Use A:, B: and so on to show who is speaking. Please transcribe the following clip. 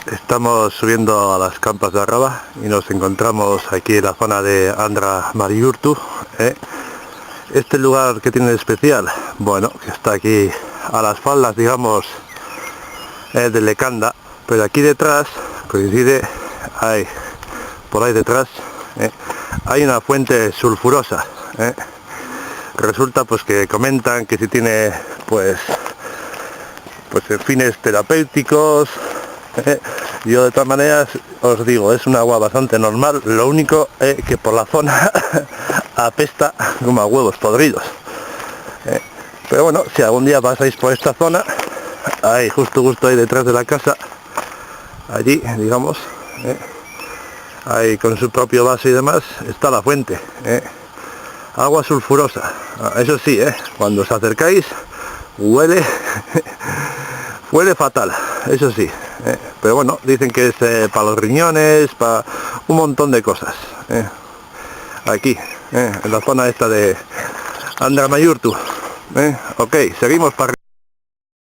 A: Estamos subiendo a las campas de Arraba y nos encontramos aquí en la zona de Andra Mayurtu. Este lugar, que tiene de especial, bueno, que está aquí a las faldas, digamos, de Lecanda, pero aquí detrás coincide, por ahí detrás, hay una fuente sulfurosa. Resulta pues que comentan que si tiene pues fines terapéuticos. Yo de todas maneras os digo, es un agua bastante normal, lo único que por la zona apesta como a huevos podridos. Pero bueno, si algún día pasáis por esta zona, ahí justo ahí detrás de la casa, allí digamos, ahí con su propio vaso y demás, está la fuente. Agua sulfurosa, eso sí, cuando os acercáis huele huele fatal, eso sí, pero bueno, dicen que es para los riñones, para un montón de cosas. Aquí, en la zona esta de Andra Mayurtu. Ok, seguimos para